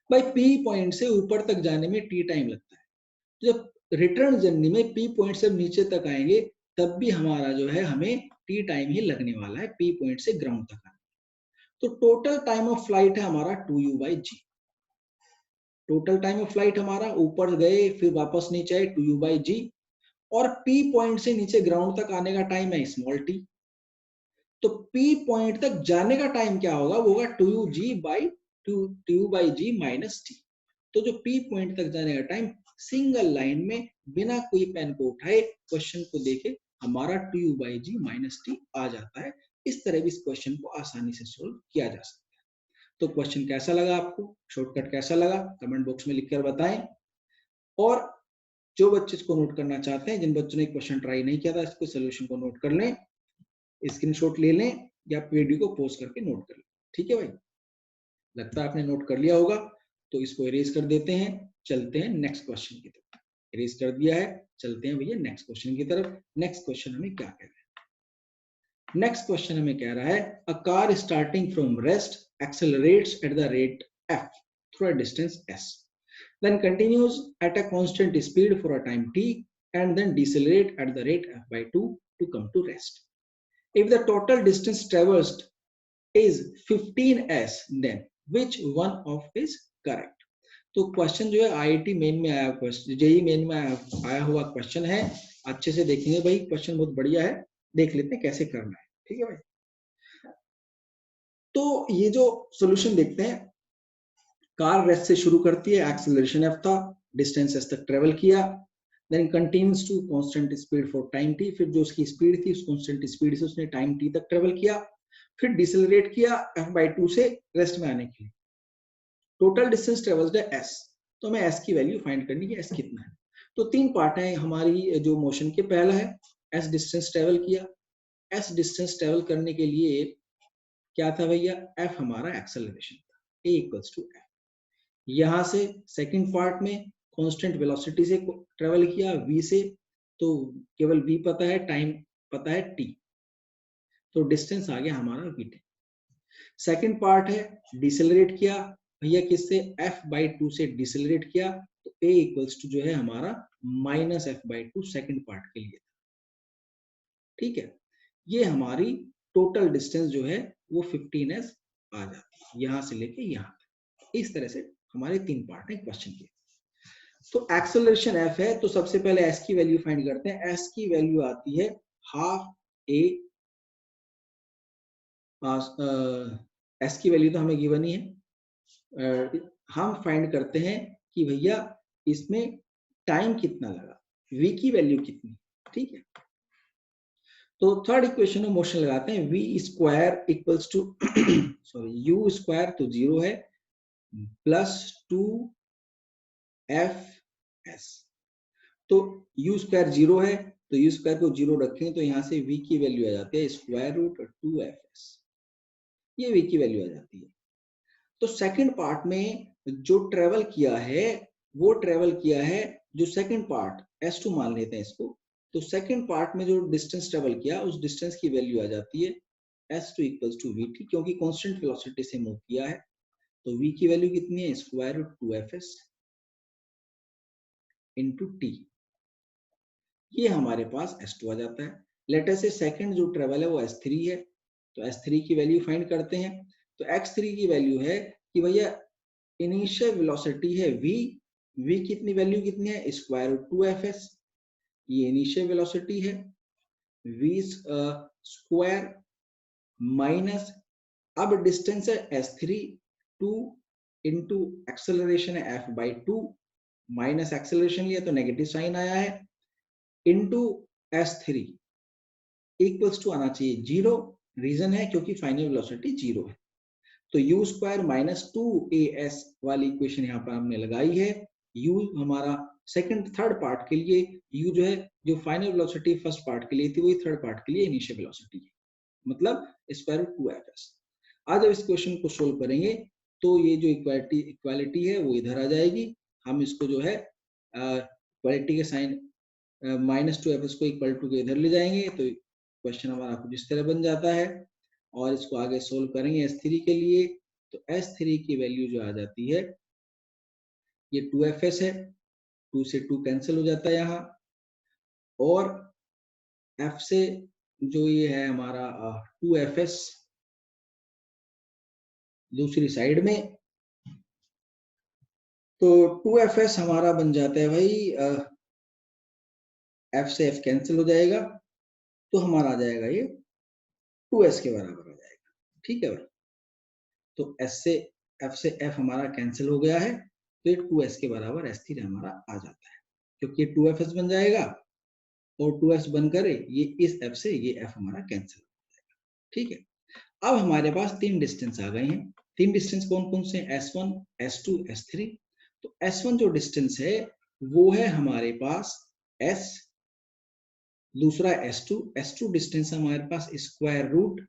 भाई पी पॉइंट से ऊपर तक जाने में टी टाइम लगता है, जब रिटर्न जर्नी में पी पॉइंट से नीचे तक आएंगे तब भी हमारा जो है हमें टी टाइम ही लगने वाला है, पी पॉइंट से ग्राउंड तक आने। तो टोटल टाइम ऑफ फ्लाइट है हमारा 2u/g। Total time of flight हमारा ऊपर गए फिर वापस नीचे आए 2u/g, और पी पॉइंट से नीचे ग्राउंड तक आने का टाइम है स्मॉल टी। तो पी पॉइंट तक जाने का टाइम क्या होगा, वो होगा 2u/g माइनस टी। तो जो पी पॉइंट तक जाने का टाइम सिंगल लाइन में बिना कोई पेन को उठाए क्वेश्चन को देखे हमारा 2u/g माइनस टी आ जाता है। इस तरह भी इस क्वेश्चन को आसानी से सोल्व किया जा सकता है। तो क्वेश्चन कैसा लगा आपको, शॉर्टकट कैसा लगा, कमेंट बॉक्स में लिखकर बताएं। और जो बच्चे इसको नोट करना चाहते हैं, जिन बच्चों ने क्वेश्चन ट्राई नहीं किया था, इसको सोल्यूशन को नोट कर लें, स्क्रीनशॉट ले लें या वीडियो को पॉज करके नोट कर लें। ठीक है भाई, लगता है आपने नोट कर लिया होगा, तो इसको इरेज कर देते हैं, चलते हैं नेक्स्ट क्वेश्चन की तरफ। इरेज कर दिया है, चलते हैं भैया नेक्स्ट क्वेश्चन की तरफ। नेक्स्ट क्वेश्चन हमें क्या कह रहा है, नेक्स्ट क्वेश्चन हमें कह रहा है a car starting from rest accelerates at the rate f through a distance s, then continues at a constant speed for a time t and then decelerate at the rate f/2 to come to rest. If the total distance traversed is 15s, then which one of is correct? तो क्वेश्चन जो है आईआईटी मेन में आया, क्वेश्चन जेई मेन में आया हुआ क्वेश्चन है। अच्छे से देखेंगे भाई, क्वेश्चन बहुत बढ़िया है, देख लेते हैं कैसे करना है। ठीक है भाई, तो ये जो सॉल्यूशन देखते हैं, कार रेस्ट से शुरू करती है, एक्सेलरेशन f था, डिस्टेंस s तक ट्रेवल किया, then continues to constant speed for time t, फिर जो उसकी स्पीड थी उस कांस्टेंट स्पीड से उसने टाइम t तक ट्रेवल किया, फिर डिसेलरेट किया f/2 से रेस्ट में आने के लिए। टोटल डिस्टेंस ट्रेवल्ड है s, तो हमें s की वैल्यू फाइंड करनी है, s कितना है। तो तीन पार्ट है हमारी जो मोशन के। पहला है s डिस्टेंस ट्रेवल किया, s डिस्टेंस ट्रेवल करने के लिए क्या था भैया, f हमारा एक्सेलरेशन था, a इक्वल्स टू f। यहां से सेकंड पार्ट में कांस्टेंट वेलोसिटी से ट्रेवल किया v से, तो केवल v पता है, टाइम पता है t, तो डिस्टेंस आ गया हमारा vt। सेकंड पार्ट है डिसेलरेट किया भैया, किससे, f/2 से डिसेलरेट किया, तो a इक्वल्स टू जो है हमारा माइनस f/2 सेकंड पार्ट के लिए। ठीक है, ये हमारी टोटल डिस्टेंस जो है वो 15s आ जाती है, यहां से लेके यहां तक। इस तरह से हमारे तीन पार्ट है क्वेश्चन के। तो एक्सेलरेशन f है, तो सबसे पहले s की वैल्यू फाइंड करते हैं। s की वैल्यू आती है हाफ a, s की वैल्यू तो हमें गिवन ही है। हम फाइंड करते हैं कि भैया इसमें टाइम कितना लगा, v की वैल्यू कितनी। ठीक है, तो थर्ड इक्वेशन में मोशन लगाते हैं, v square equals to sorry u square तो 0 है, प्लस 2fs। तो u स्क्वायर 0 है, तो u स्क्वायर को 0 रखें तो यहां से v की वैल्यू आ जाती है स्क्वायर रूट 2fs, ये v की वैल्यू आ जाती है। तो सेकंड पार्ट में जो ट्रेवल किया है, वो ट्रेवल किया है जो सेकंड पार्ट s2 मान लेते हैं इसको, तो सेकंड पार्ट में जो डिस्टेंस ट्रेवल किया उस डिस्टेंस की वैल्यू आ जाती है s2 इक्वल्स टू vt, क्योंकि कांस्टेंट वेलोसिटी से मूव किया है, तो v की वैल्यू कितनी है, square root 2fs into t, ये हमारे पास s2 आ जाता है। लेटर से सेकंड जो ट्रेवल है वो s3 है, तो s3 की वैल्यू फाइंड करते हैं। तो x3 की वैल्यू है कि भैया इनिशियल वेलोसिटी है v, v कितनी वैल्यू कितनी है, स्क्वायर रूट 2fs, ये इनिशियल वेलोसिटी है, v स्क्वायर माइनस, अब डिस्टेंस है s3 2 इंटू एक्सेलरेशन है f/2, माइनस एक्सेलरेशन लिया तो नेगेटिव साइन आया है, इंटू s3 इक्वल्स टू आना चाहिए 0, रीजन है क्योंकि फाइनल वेलोसिटी 0 है। तो u स्क्वायर माइनस 2as वाली इक्वेशन यहाँ पर हमने लगाई है। u हमारा सेकंड थर्ड पार्ट के लिए, u जो है जो फाइनल वेलोसिटी फर्स्ट पार्ट के लिए थी वही थर्ड पार्ट के लिए इनिशियल वेलोसिटी है, मतलब स्क्वायर रूट 2fs। आज जब इस क्वेश्चन को सोल्व करेंगे तो ये जो इक्वालिटी है वो इधर आ जाएगी, हम इसको जो है इक्वालिटी के साइन -2fs को इक्वल टू के इधर ले जाएंगे, तो क्वेश्चन हमारा कुछ इस तरह बन जाता है और इसको आगे सोल्व करेंगे S3 के लिए। तो S3 की वैल्यू जो आ जाती है ये 2fs है, 2 से 2 कैंसिल हो जाता है यहाँ, और f से जो ये है हमारा 2fs दूसरी साइड में, तो 2fs हमारा बन जाता है भाई f से f कैंसिल हो जाएगा, तो हमारा आ जाएगा ये 2s के बराबर आ जाएगा। ठीक है भाई, तो s से f से f हमारा कैंसिल हो गया है, तो ये 2s के बराबर S3 हमारा आ जाता है, क्योंकि 2fs बन जाएगा और 2s बनकर ये इस f से ये f हमारा कैंसिल हो जाएगा। ठीक है, अब हमारे पास तीन डिस्टेंस आ गए हैं। तीन डिस्टेंस कौन कौन से? S1, S2, S3। तो S1 जो डिस्टेंस है वो है हमारे पास S, दूसरा S2, S2 डिस्टेंस हमारे पास square root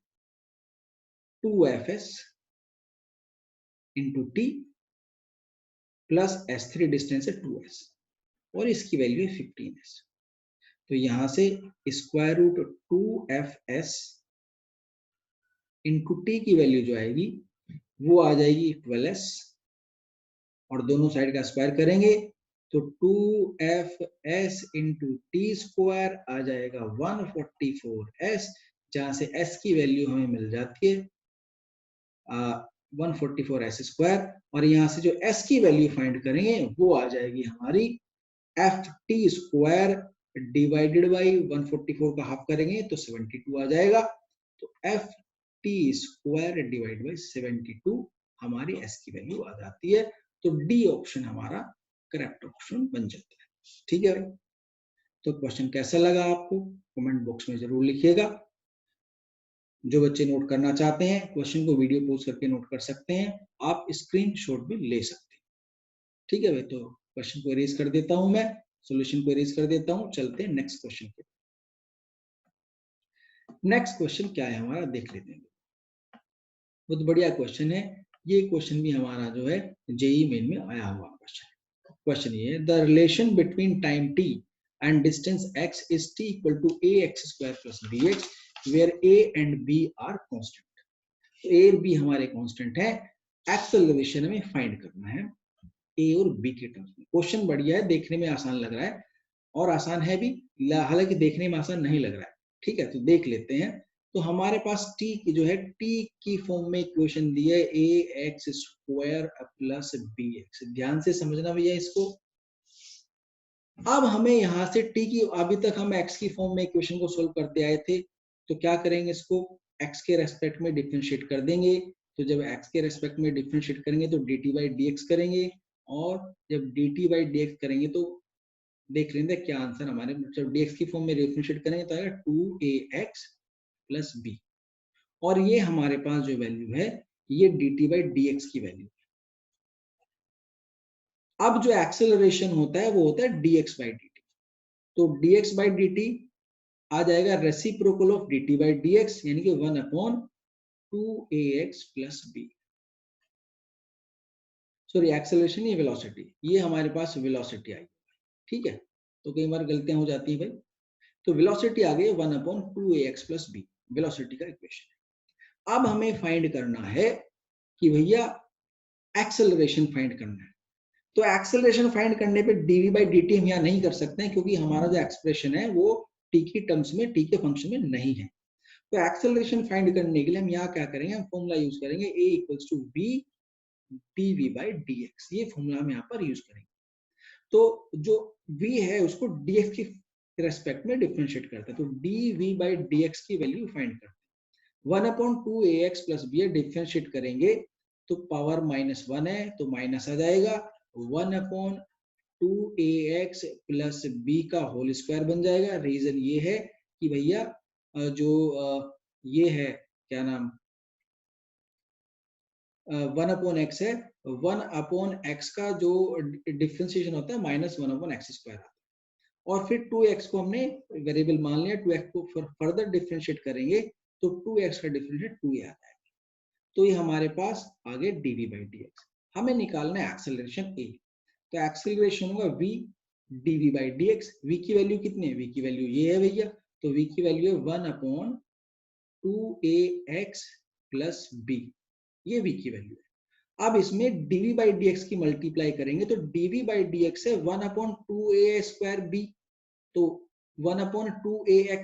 2fs into t plus S3 distance है 2s और इसकी वैल्यू है 15s। तो यहां से square root 2fs into t की वैल्यू जो आएगी वो आ जाएगी 12s, और दोनों साइड का स्क्वायर करेंगे तो 2fs इंटू टी स्क्वायर आ जाएगा 144s, जहां से s की वैल्यू हमें मिल जाती है 144s स्क्वायर, और यहाँ से जो s की वैल्यू फाइंड करेंगे वो आ जाएगी हमारी F t square divided by 144 का हाफ करेंगे तो 72 आ जाएगा। तो F t square divide by 72 हमारी एस की वैल्यू आ जाती है। तो डी ऑप्शन हमारा करेक्ट ऑप्शन बन जाता है। ठीक है भाई, तो क्वेश्चन कैसा लगा आपको कमेंट बॉक्स में जरूर लिखिएगा। जो बच्चे नोट करना चाहते हैं क्वेश्चन को वीडियो पॉज करके नोट कर सकते हैं, आप स्क्रीनशॉट भी ले सकते हैं। ठीक है भाई, तो क्वेश्चन को इरेज कर देता हूं, मैं सॉल्यूशन को इरेज कर देता हूं। चलते हैं नेक्स्ट क्वेश्चन पे। नेक्स्ट क्वेश्चन क्या है हमारा देख लेते हैं। बहुत बढ़िया क्वेश्चन है ये। क्वेश्चन भी हमारा जो है जेई मेन में आया हुआ क्वेश्चन है। क्वेश्चन ये है, the relation between time t and distance x is t equal to ax square plus bx where a and b are constant। तो a और b हमारे कांस्टेंट है, एक्सेलरेशन हमें फाइंड करना है a और b के टर्म्स में। क्वेश्चन बढ़िया है, देखने में आसान लग रहा है और आसान है भी, हालांकि देखने में आसान नहीं लग रहा है। ठीक है, तो देख लेते हैं। तो हमारे पास t की जो है t की फॉर्म में इक्वेशन दी है ax स्क्वायर प्लस bx। ध्यान से समझना भैया इसको। अब हमें यहां से t की, अभी तक हम x की फॉर्म में इक्वेशन को सोल्व करते आए थे, तो क्या करेंगे, इसको x के रेस्पेक्ट में डिफरेंशिएट कर देंगे। तो जब x के रेस्पेक्ट में डिफरेंशिएट करेंगे तो dt बाई dx करेंगे, और जब dt बाई dx करेंगे तो देख लेंगे क्या आंसर हमारे, जब dx की फॉर्म में डिफरेंशिएट करेंगे तो आएगा 2ax प्लस b, और ये हमारे पास जो वैल्यू है ये dt बाई dx की वैल्यू। अब जो एक्सेलरेशन होता है वो होता है dx बाई dt। तो dx बाई dt आ जाएगा reciprocal of dt by dx, यानी कि 1/2ax plus b। Sorry, acceleration या वेलोसिटी, ये हमारे पास वेलोसिटी आई। ठीक है, तो कई बार गलतियां हो जाती हैं भाई। तो वेलोसिटी आ गई 1/2ax प्लस b, वेलोसिटी का इक्वेशन है। अब हमें फाइंड करना है कि भैया एक्सेलरेशन फाइंड करना है। तो एक्सेलरेशन फाइंड करने पे dv बाई dt हम यहाँ नहीं कर सकते हैं, क्योंकि हमारा जो एक्सप्रेशन है वो t की टर्म्स में, t के फंक्शन में नहीं है। तो एक्सेलरेशन फाइंड करने के लिए हम यहाँ क्या करेंगे, हम फॉर्मूला यूज करेंगे a equals to v dv by dx। ये फॉर्मूला हम यहाँ पर यूज करेंगे। तो जो v है उसको dx की रेस्पेक्ट में डिफरेंशिएट करते हैं, तो dv बाई dx की वैल्यू फाइंड करते हैं। 1/2ax प्लस b डिफरेंशिएट करेंगे तो पावर -1 है, तो माइनस आ जाएगा। 1/2ax प्लस b का होल स्क्वायर बन जाएगा। रीजन ये है कि भैया जो ये है क्या नाम 1/x है, 1/x का जो डिफरेंशिएशन होता है -1/x स्क्वायर आता है, और फिर 2x को हमने वेरिएबल मान लिया। 2x को फर्दर डिफरेंशिएट करेंगे तो 2x का डिफरेंशिएट 2a आता है। तो ये हमारे पास आगे dv बाई dx। हमें निकालना है एक्सेलरेशन a। तो एक्सेलरेशन होगा v dv by dx। v की वैल्यू कितनी है, v की वैल्यू ये है भैया, तो v की वैल्यू है 1/2ax प्लस b, ये v की वैल्यू है। अब इसमें dv बाई dx की मल्टीप्लाई करेंगे तो dv बाई dx है 1/2a²b, तो 1/2ax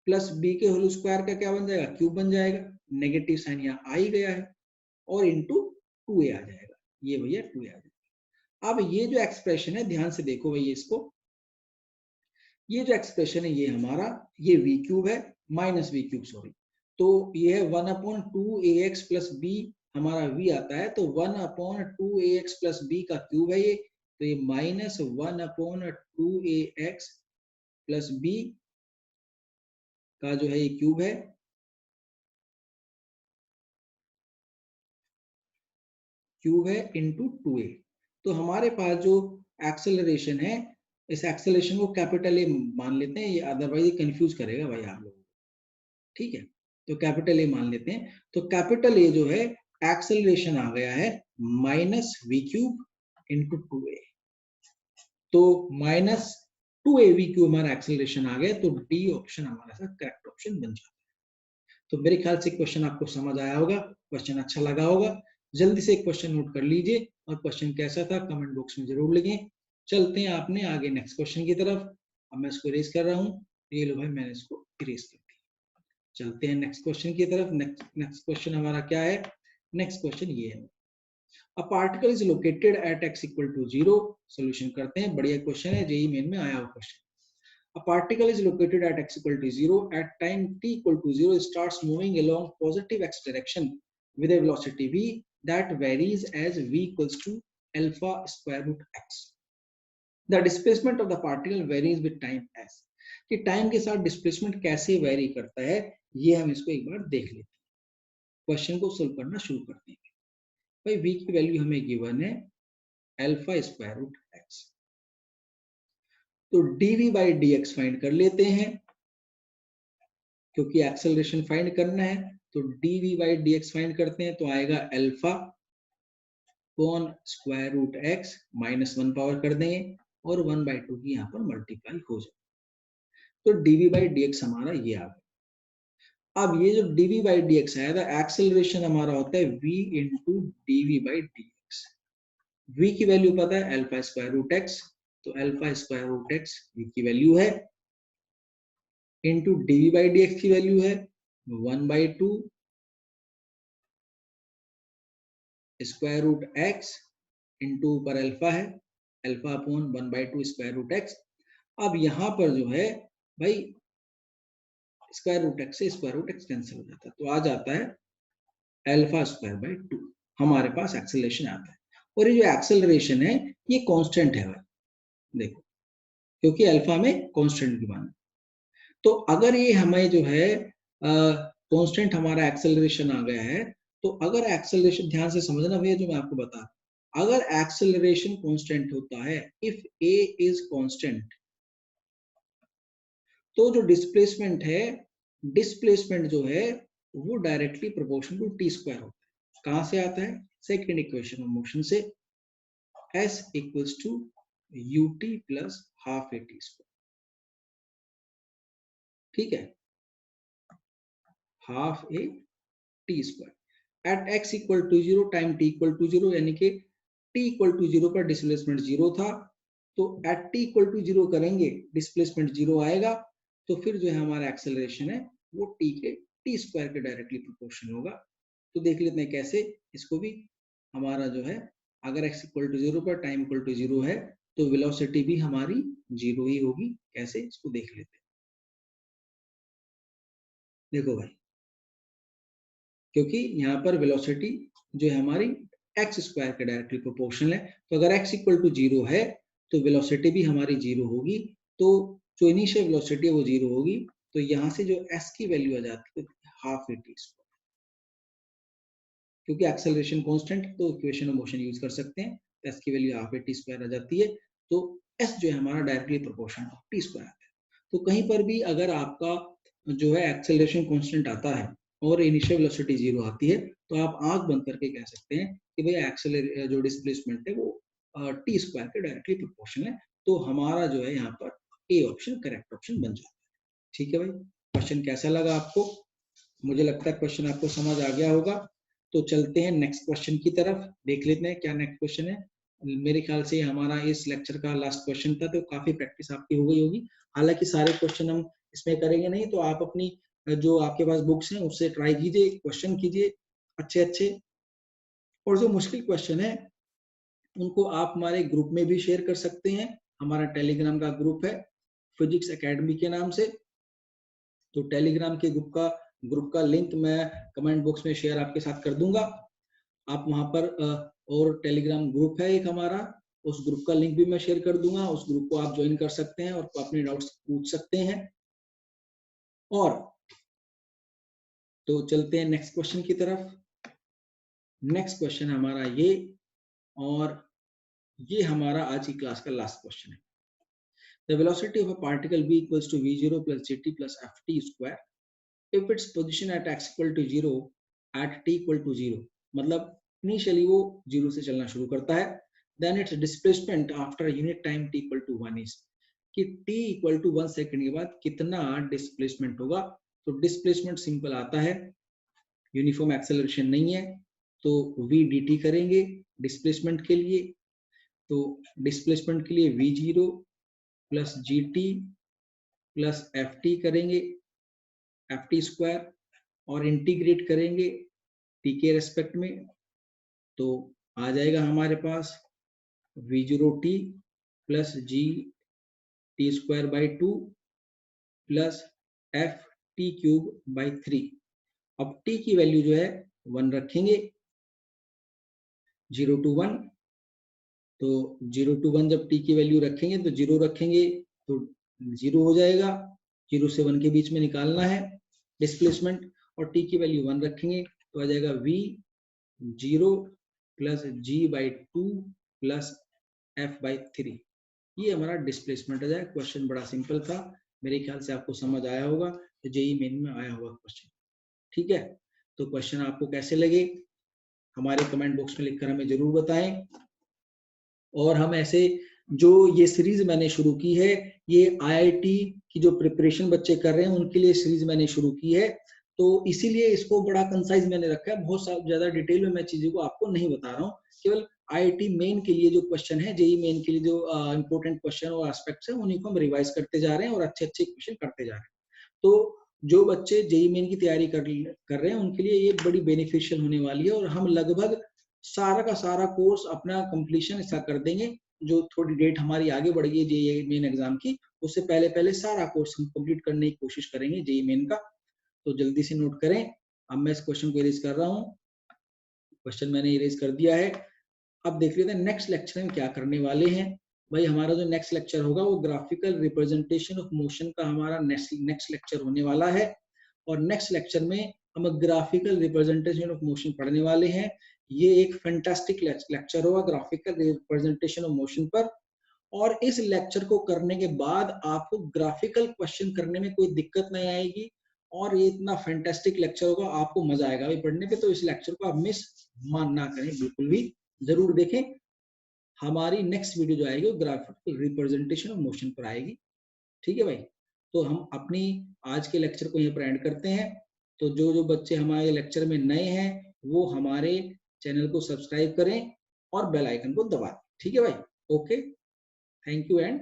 प्लस b के होल स्क्वायर का क्या बन जाएगा, क्यूब बन जाएगा, नेगेटिव साइन यहाँ आ ही गया है, और इंटू 2a आ जाएगा, ये भैया 2a आ जाएगा। अब ये जो एक्सप्रेशन है ध्यान से देखो भैया इसको, ये जो एक्सप्रेशन है ये हमारा ये v क्यूब है माइनस v क्यूब सॉरी, तो ये है 1/2ax प्लस b, हमारा v आता है तो 1/2ax प्लस b का क्यूब है ये, तो ये माइनस 1/2ax प्लस b का जो है ये क्यूब है, क्यूब है इंटू 2a। तो हमारे पास जो एक्सेलरेशन है, इस एक्सेलरेशन को कैपिटल ए मान लेते हैं, ये अदरवाइज कंफ्यूज करेगा भाई आप लोगों को, ठीक है, तो कैपिटल ए मान लेते हैं। तो कैपिटल ए जो है एक्सेलरेशन आ गया है minus we cube into 2a, तो माइनस 2a वी क्यूब हमारा एक्सेलरेशन आ गया, तो डी ऑप्शन हमारा सा करेक्ट ऑप्शन बन जाता है। तो मेरे ख्याल से क्वेश्चन आपको समझ आया होगा, क्वेश्चन अच्छा लगा होगा, जल्दी से क्वेश्चन नोट कर लीजिए, और क्वेश्चन कैसा था कमेंट बॉक्स में जरूर लिखें। चलते हैं आपने आगे नेक्स्ट क्वेश्चन की तरफ। अब मैं इसको इरेज कर रहा हूँ, ये लो भाई मैंने इसको इरेज कर दिया। चलते हैं नेक्स्ट क्वेश्चन की तरफ। नेक्स्ट क्वेश्चन हमारा क्या है, नेक्स्ट क्वेश्चन ये है, a particle is located at x equal to 0। Solution करते हैं, बढ़िया क्वेश्चन है, जेईई मेन में आया हुआ question. A particle is located at x equal to 0 at time t equal to 0 starts moving along positive x direction with a velocity v that varies as v equals to alpha square root x. The displacement of the particle varies with time s. कि टाइम के साथ डिस्प्लेसमेंट कैसे वेरी करता है, ये हम इसको एक बार देख लेते हैं। क्वेश्चन को सोल्व करना शुरू करते हैं। भाई v की वैल्यू हमें गिवन है अल्फा स्क्वायर रूट x, तो dv बाई dx फाइंड कर लेते हैं, क्योंकि एक्सेलरेशन फाइंड करना है, तो dv बाई dx फाइंड करते हैं, तो आएगा alpha upon square root x minus 1 power कर देंगे, और 1/2 की यहाँ पर मल्टीप्लाई हो जाए, तो dv बाई dx हमारा ये आ गया। अब ये जो dv बाई dx आया था, एक्सेलरेशन हमारा होता है v into dv by dx। v की वैल्यू पता है अल्फा स्क्वायर रूट x, तो alpha square root x v की वैल्यू है, इंटू dv बाई dx की वैल्यू है 1/2 स्क्वायर रूट x इंटू ऊपर अल्फा है, alpha upon 1/2 square root x। अब यहां पर जो है भाई स्क्वायर रूट x से स्क्वायर रूट x कैंसिल हो जाता है, तो आ जाता है अल्फा स्क्वायर बाई 2, हमारे पास एक्सेलरेशन आता है। और ये जो एक्सेलरेशन है ये कांस्टेंट है भाई, देखो, क्योंकि अल्फा में कांस्टेंट की मान, तो अगर ये हमें जो है कांस्टेंट हमारा एक्सेलरेशन आ गया है, तो अगर एक्सेलरेशन ध्यान से समझना भैया जो मैं आपको बता, अगर एक्सेलरेशन कांस्टेंट होता है, इफ a इज कांस्टेंट, तो जो डिस्प्लेसमेंट है, डिस्प्लेसमेंट जो है वो directly proportional to t square होता है। कहां से आता है, सेकंड इक्वेशन ऑफ मोशन से, s equals to ut plus half a t square, ठीक है, half a t square at x equal to 0 time t equal to 0, यानी कि t इक्वल टू 0 पर डिस्प्लेसमेंट 0 था, तो एट t इक्वल टू 0 करेंगे डिस्प्लेसमेंट 0 आएगा, तो फिर जो है हमारा एक्सेलरेशन है वो t के टी स्क्वायर के डायरेक्टली प्रोपोर्शनल होगा। तो देख लेते हैं कैसे, इसको भी हमारा जो है अगर x इक्वल टू 0 पर टाइम इक्वल टू 0 है, तो वेलोसिटी भी हमारी 0 ही होगी, कैसे इसको देख लेते हैं। देखो भाई, क्योंकि यहाँ पर वेलोसिटी जो है हमारी एक्स स्क्वायर के डायरेक्टली प्रोपोर्शनल है, तो अगर x इक्वल टू 0 है तो वेलोसिटी भी हमारी 0 होगी, तो जो इनिशियल वेलोसिटी है वो 0 होगी, तो यहाँ से जो s की वैल्यू आ जाती है हाफ ए टी स्क्वायर, क्योंकि एक्सेलरेशन कांस्टेंट, तो इक्वेशन ऑफ मोशन यूज कर सकते हैं, तो s की value half a t square आ जाती है, तो s जो है हमारा directly proportional to t square आता है। तो कहीं पर भी अगर आपका जो है एक्सेलरेशन कांस्टेंट आता है और इनिशियल वेलोसिटी 0 आती है, तो आप आंख बंद करके कह सकते हैं कि भाई एक्सेलर जो डिस्प्लेसमेंट है वो टी स्क्वायर के डायरेक्टली प्रोपोर्शनल है, तो हमारा जो है यहाँ पर ए ऑप्शन करेक्ट ऑप्शन बन जाता है। ठीक है भाई, क्वेश्चन कैसा लगा आपको? मुझे लगता है क्वेश्चन आपको समझ आ गया होगा। तो चलते हैं नेक्स्ट क्वेश्चन की तरफ, देख लेते हैं क्या नेक्स्ट क्वेश्चन है। मेरे ख्याल से हमारा इस लेक्चर का लास्ट क्वेश्चन था, तो काफी प्रैक्टिस आपकी हो गई होगी। हालांकि सारे क्वेश्चन हम इसमें करेंगे नहीं, तो आप अपनी जो आपके पास बुक्स हैं उससे ट्राई कीजिए, क्वेश्चन कीजिए अच्छे अच्छे। और जो मुश्किल क्वेश्चन है उनको आप हमारे ग्रुप में भी शेयर कर सकते हैं। हमारा टेलीग्राम का ग्रुप है फिजिक्स एकेडमी के नाम से। तो टेलीग्राम के ग्रुप का लिंक मैं कमेंट बॉक्स में शेयर आपके साथ कर दूंगा। आप वहां पर और टेलीग्राम ग्रुप है एक हमारा, उस ग्रुप का लिंक भी मैं शेयर कर दूंगा। उस ग्रुप को आप ज्वाइन कर सकते हैं और अपने डाउट्स पूछ सकते हैं। और तो चलते हैं नेक्स्ट क्वेश्चन की तरफ। नेक्स्ट क्वेश्चन हमारा ये, और ये हमारा आज की क्लास का लास्ट क्वेश्चन है। The velocity of a particle v equals to v0 plus gt plus ft square if its position at x equal to 0 at t equal to 0। मतलब इनिशियली वो 0 से चलना शुरू करता है, then its displacement after unit time t equal to 1 is, कि t equal to 1 सेकंड के बाद कितना डिस्प्लेसमेंट होगा। तो डिस्प्लेसमेंट सिंपल आता है, यूनिफॉर्म एक्सेलरेशन नहीं है, तो v dt करेंगे डिस्प्लेसमेंट के लिए। तो डिस्प्लेसमेंट के लिए v0 plus g t plus f t करेंगे, एफ टी स्क्वायर, और इंटीग्रेट करेंगे टी के रेस्पेक्ट में। तो आ जाएगा हमारे पास v zero t plus g t square by 2 plus f t cube by 3। अब टी की वैल्यू जो है 1 रखेंगे, 0 to 1। तो 0 to 1 जब t की वैल्यू रखेंगे तो 0 रखेंगे तो 0 हो जाएगा, 0 से 1 के बीच में निकालना है डिस्प्लेसमेंट। और t की वैल्यू 1 रखेंगे तो आ जाएगा v 0 plus g by 2 plus f by 3। ये हमारा डिस्प्लेसमेंट आ जाएगा। क्वेश्चन बड़ा सिंपल था, मेरे ख्याल से आपको समझ आया होगा, तो जेईई मेन में आया होगा क्वेश्चन। ठीक है, तो क्वेश्चन आपको कैसे लगे हमारे कमेंट बॉक्स में लिखकर हमें जरूर बताएं। और हम ऐसे जो ये सीरीज मैंने शुरू की है, ये आईआईटी की जो प्रिपरेशन बच्चे कर रहे हैं उनके लिए सीरीज मैंने शुरू की है, तो इसीलिए इसको बड़ा कंसाइज मैंने रखा है। बहुत ज्यादा डिटेल में मैं चीजों को आपको नहीं बता रहा हूँ, केवल आईआईटी मेन के लिए जो क्वेश्चन है, जेईई मेन के लिए जो इंपॉर्टेंट क्वेश्चन और एस्पेक्ट्स है, उन्हीं को हम रिवाइज करते जा रहे हैं और अच्छे अच्छे क्वेश्चन करते जा रहे हैं। तो जो बच्चे जेईई मेन की तैयारी कर रहे हैं उनके लिए ये बड़ी बेनिफिशियल होने वाली है। और हम लगभग सारा का सारा कोर्स अपना कंप्लीशन इसका कर देंगे। जो थोड़ी डेट हमारी आगे बढ़ गई है जेईई मेन एग्जाम की, उससे पहले पहले सारा कोर्स हम कंप्लीट करने की कोशिश करेंगे जेईई मेन का। तो जल्दी से नोट करें। अब मैं इस क्वेश्चन को इरेज कर रहा हूँ, क्वेश्चन मैंने इरेज कर दिया है। अब देख लेते हैं नेक्स्ट लेक्चर में क्या करने वाले हैं। भाई हमारा जो नेक्स्ट लेक्चर होगा वो ग्राफिकल रिप्रेजेंटेशन ऑफ मोशन का हमारा नेक्स्ट लेक्चर होने वाला है। और नेक्स्ट लेक्चर में हम ग्राफिकल रिप्रेजेंटेशन ऑफ मोशन पढ़ने वाले हैं। ये एक फैंटास्टिक लेक्चर होगा ग्राफिकल रिप्रेजेंटेशन ऑफ मोशन पर। और इस लेक्चर को करने के बाद आपको ग्राफिकल क्वेश्चन करने में कोई दिक्कत नहीं आएगी, और ये इतना फैंटास्टिक लेक्चर होगा, आपको मजा आएगा भाई पढ़ने पे। तो इस लेक्चर को आप मिस ना करें, बिल्कुल भी जरूर देखें। हमारी नेक्स्ट वीडियो जो आएगी वो ग्राफिकल रिप्रेजेंटेशन ऑफ मोशन पर आएगी। ठीक है भाई, तो हम अपनी आज के लेक्चर को यहाँ पर एंड करते हैं। तो जो जो बच्चे हमारे लेक्चर में नए हैं वो हमारे चैनल को सब्सक्राइब करें और बेल आइकन को दबाएं। ठीक है भाई, okay, thank you and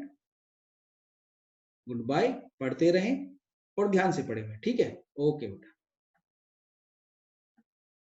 good bye. पढ़ते रहें और ध्यान से पढ़ें, ठीक है, ओके बेटा।